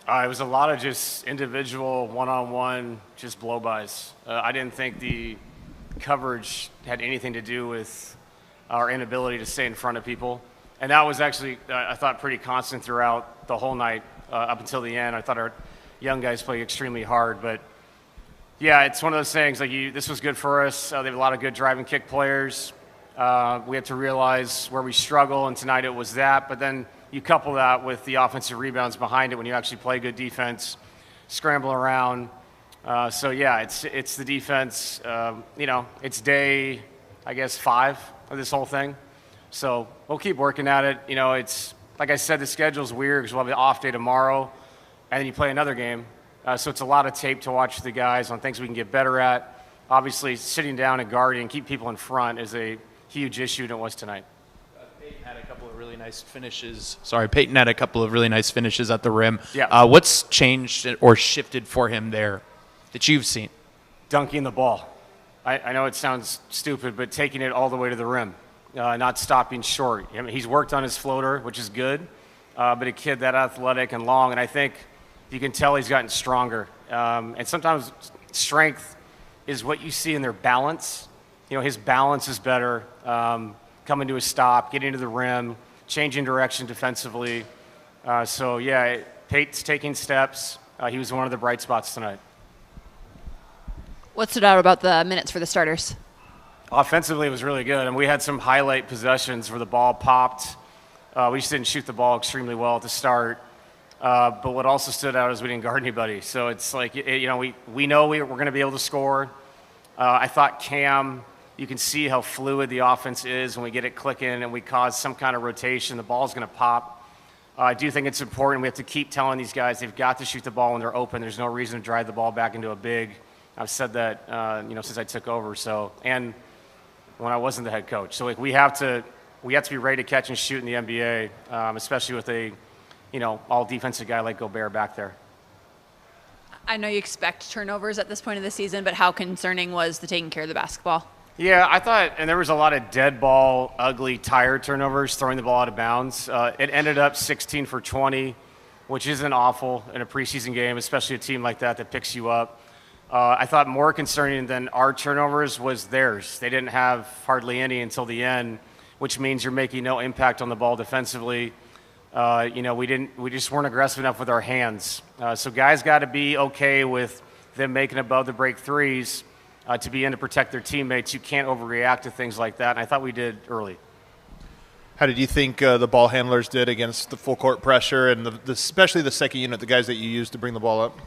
It was a lot of just individual, one-on-one, just blow-bys. I didn't think the coverage had anything to do with our inability to stay in front of people. And that was actually, I thought, pretty constant throughout the whole night up until the end. I thought our young guys played extremely hard. But, yeah, it's one of those things, like this was good for us. They have a lot of good drive and kick players. We had to realize where we struggle, and tonight it was that. But then you couple that with the offensive rebounds behind it when you actually play good defense, scramble around. So, yeah, it's the defense. It's day, I guess, 5 of this whole thing. So we'll keep working at it. It's like I said, the schedule's weird because we'll have an off day tomorrow, and then you play another game. So it's a lot of tape to watch the guys on things we can get better at. Obviously, sitting down and guarding and keep people in front is a huge issue, and it was tonight. Peyton had a couple of really nice finishes. Peyton had a couple of really nice finishes at the rim. Yeah. What's changed or shifted for him there that you've seen? Dunking the ball. I know it sounds stupid, but taking it all the way to the rim, not stopping short. I mean, he's worked on his floater, which is good, but a kid that athletic and long, and I think you can tell he's gotten stronger. And sometimes strength is what you see in their balance. His balance is better. Coming to a stop, getting to the rim, changing direction defensively. Pate's taking steps. He was one of the bright spots tonight. What stood out about the minutes for the starters? Offensively, it was really good, and we had some highlight possessions where the ball popped. We just didn't shoot the ball extremely well at the start. But what also stood out is we didn't guard anybody. So it's like, we know we're going to be able to score. I thought Cam, you can see how fluid the offense is when we get it clicking and we cause some kind of rotation. The ball's going to pop. I do think it's important. We have to keep telling these guys they've got to shoot the ball when they're open. There's no reason to drive the ball back into a big. I've said that since I took over. And when I wasn't the head coach. So we have to be ready to catch and shoot in the NBA, especially with a all defensive guy like Gobert back there. I know you expect turnovers at this point of the season, but how concerning was the taking care of the basketball? Yeah, I thought, and there was a lot of dead ball, ugly, tired turnovers, throwing the ball out of bounds. It ended up 16 for 20, which isn't awful in a preseason game, especially a team like that picks you up. I thought more concerning than our turnovers was theirs. They didn't have hardly any until the end, which means you're making no impact on the ball defensively. We just weren't aggressive enough with our hands. So guys got to be okay with them making above the break threes to be in to protect their teammates. You can't overreact to things like that, and I thought we did early. How did you think the ball handlers did against the full court pressure and especially the second unit, the guys that you used to bring the ball up?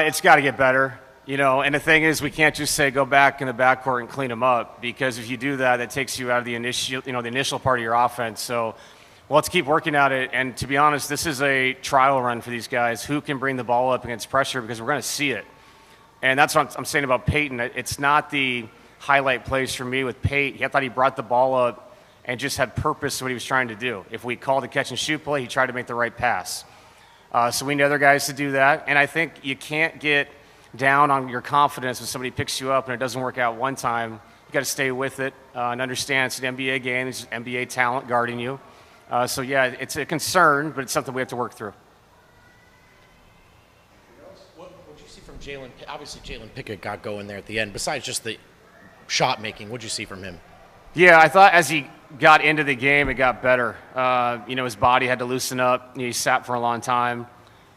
It's got to get better, and the thing is we can't just say go back in the backcourt and clean them up, because if you do that, that takes you out of the initial part of your offense. So let's keep working at it, and to be honest, this is a trial run for these guys who can bring the ball up against pressure, because we're going to see it. And that's what I'm saying about Peyton. It's not the highlight plays for me with Peyton. I thought he brought the ball up and just had purpose to what he was trying to do. If we called a catch and shoot play, he tried to make the right pass. So we need other guys to do that. And I think you can't get down on your confidence when somebody picks you up and it doesn't work out one time. You got to stay with it and understand it's an NBA game. There's NBA talent guarding you. It's a concern, but it's something we have to work through. What did you see from Jalen? Obviously, Jalen Pickett got going there at the end. Besides just the shot making, what did you see from him? Yeah, I thought as he got into the game, it got better. His body had to loosen up. He sat for a long time.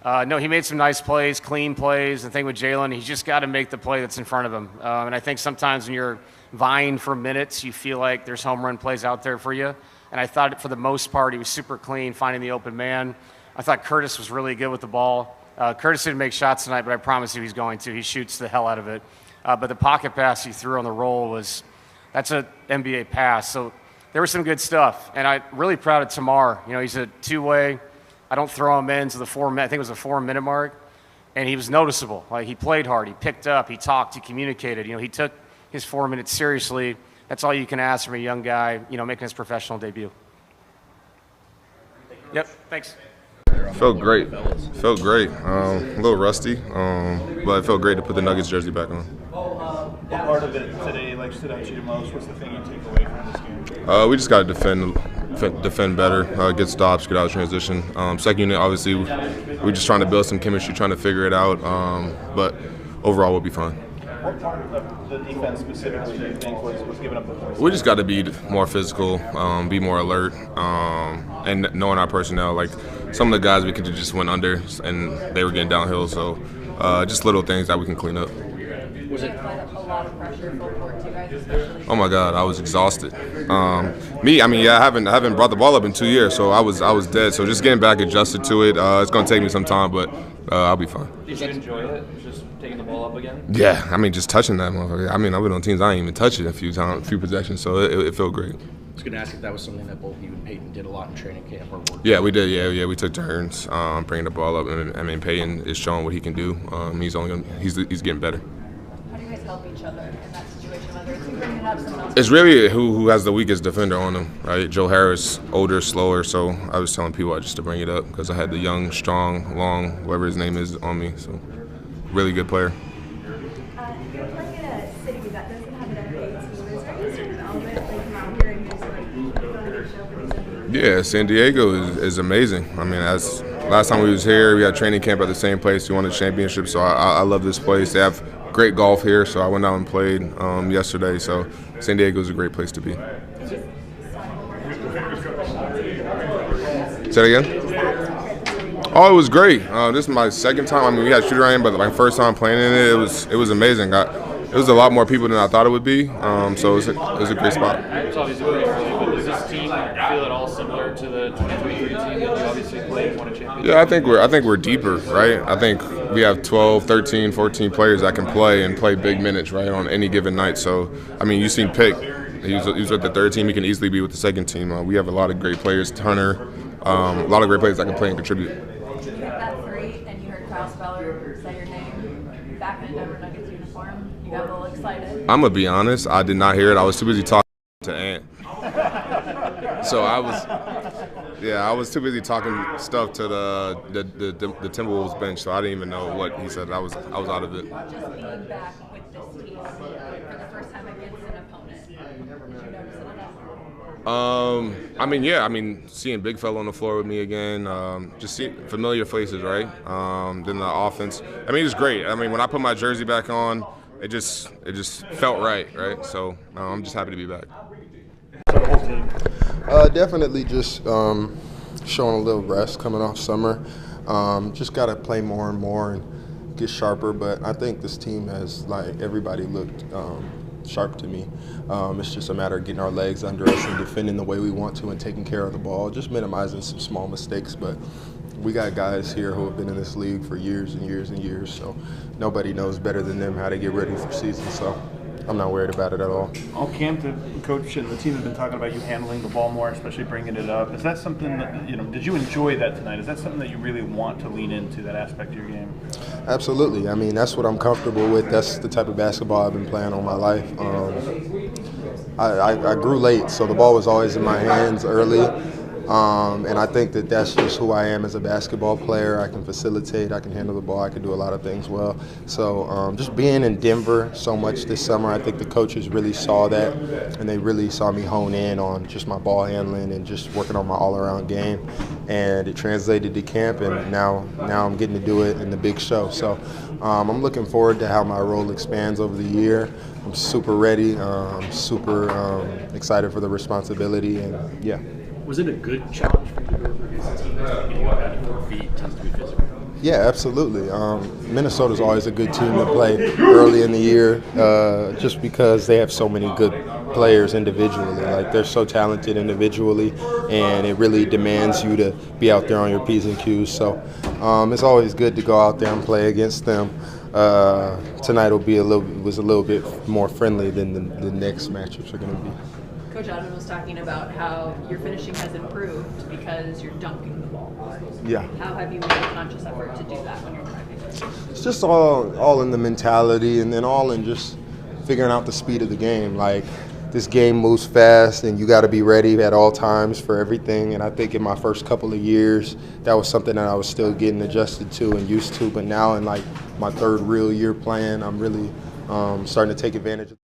He made some nice plays, clean plays. The thing with Jalen, he's just got to make the play that's in front of him. And I think sometimes when you're vying for minutes, you feel like there's home run plays out there for you. And I thought for the most part, he was super clean, finding the open man. I thought Curtis was really good with the ball. Curtis didn't make shots tonight, but I promise you he's going to. He shoots the hell out of it. But the pocket pass he threw on the roll that's an NBA pass. So there was some good stuff. And I'm really proud of Tamar. He's a two-way. I don't throw him into the 4 minute. I think it was a 4-minute mark. And he was noticeable. Like, he played hard. He picked up. He talked. He communicated. He took his 4 minutes seriously. That's all you can ask from a young guy, making his professional debut. Yep, thanks. Felt great. A little rusty, but it felt great to put the Nuggets jersey back on. What part of it today stood out to you the most? What's the thing you take away from this game? We just got to defend better, get stops, get out of transition. Second unit, obviously, we're just trying to build some chemistry, trying to figure it out. But overall, we'll be fine. What part of the defense specifically do you think was giving up the points? We just got to be more physical, be more alert, and knowing our personnel. Like some of the guys we could have just went under, and they were getting downhill. So just little things that we can clean up. Was it A lot of pressure full court to you guys, especially. Oh my God, I was exhausted. I haven't brought the ball up in 2 years, so I was dead. So just getting back adjusted to it, it's gonna take me some time, but I'll be fine. Did you enjoy it? Just taking the ball up again? Yeah, I mean, just touching that motherfucker. I mean, I've been on teams I ain't even touched it a few possessions, so it felt great. I was going to ask if that was something that both you and Peyton did a lot in training camp or work. Yeah, we did. Yeah, we took turns bringing the ball up, and I mean, Peyton is showing what he can do. He's getting better. How do you guys help each other in that situation, whether it's you bringing it up, someone else? It's really who has the weakest defender on him, right? Joe Harris, older, slower, so I was telling people just to bring it up because I had the young, strong, long, whatever his name is, on me. So, really good player. You're playing in a city that doesn't have an NBA team. Is there any sort of element like come out here and just like put on a show for these NBA? Yeah, San Diego is amazing. I mean, as last time we was here, we had training camp at the same place. We won the championship, so I love this place. They have great golf here, so I went out and played yesterday. So San Diego is a great place to be. Say it again? Oh, it was great. This is my second time. I mean, we had shooter in, but my first time playing in it, it was amazing. It was a lot more people than I thought it would be. So it was a great spot. It's obviously pretty early, but does this team feel at all similar to the 2023 team that you obviously played and won a championship? Yeah, I think we're deeper, right? I think we have 12, 13, 14 players that can play and play big minutes, right, on any given night. So, I mean, you've seen Pick. He was with the third team. He can easily be with the second team. We have a lot of great players. Hunter, a lot of great players that can play and contribute. You hit that three, and you heard Kyle Speller say your name back in a Denver Nuggets uniform. You got a little excited. I'm going to be honest. I did not hear it. I was too busy talking to Ant. So I was too busy talking stuff to the Timberwolves bench, so I didn't even know what he said. I was out of it. Just being back with this team for the first time against an opponent. Did you notice it at all? I mean, seeing Big Fella on the floor with me again, just seeing familiar faces, right? Then the offense. I mean, it's great. I mean, when I put my jersey back on, it just felt right? So I'm just happy to be back. Definitely just showing a little rest coming off summer. Just got to play more and more and get sharper. But I think this team has, like, everybody looked sharp to me. It's just a matter of getting our legs under us and defending the way we want to and taking care of the ball, just minimizing some small mistakes. But we got guys here who have been in this league for years and years and years, so nobody knows better than them how to get ready for season. So I'm not worried about it at all. All camp, the coach and the team have been talking about you handling the ball more, especially bringing it up. Is that something that, did you enjoy that tonight? Is that something that you really want to lean into, that aspect of your game? Absolutely. I mean, that's what I'm comfortable with. That's the type of basketball I've been playing all my life. I grew late, so the ball was always in my hands early. And I think that that's just who I am as a basketball player. I can facilitate, I can handle the ball, I can do a lot of things well. So just being in Denver so much this summer, I think the coaches really saw that, and they really saw me hone in on just my ball handling and just working on my all-around game. And it translated to camp, and now I'm getting to do it in the big show. So I'm looking forward to how my role expands over the year. I'm super ready. I'm super excited for the responsibility, and yeah. Was it a good challenge for you to go through against a team that's getting you out at 4 feet, tends to be physical? Yeah, absolutely. Minnesota's always a good team to play early in the year just because they have so many good players individually. Like, they're so talented individually, and it really demands you to be out there on your P's and Q's. So it's always good to go out there and play against them. Tonight was a little bit more friendly than the next matchups are going to be. Coach Alvin was talking about how your finishing has improved because you're dunking the ball more. Yeah. How have you made a conscious effort to do that when you're driving? It's just all in the mentality, and then all in just figuring out the speed of the game. Like, this game moves fast, and you got to be ready at all times for everything. And I think in my first couple of years, that was something that I was still getting adjusted to and used to. But now in, like, my third real year playing, I'm really starting to take advantage of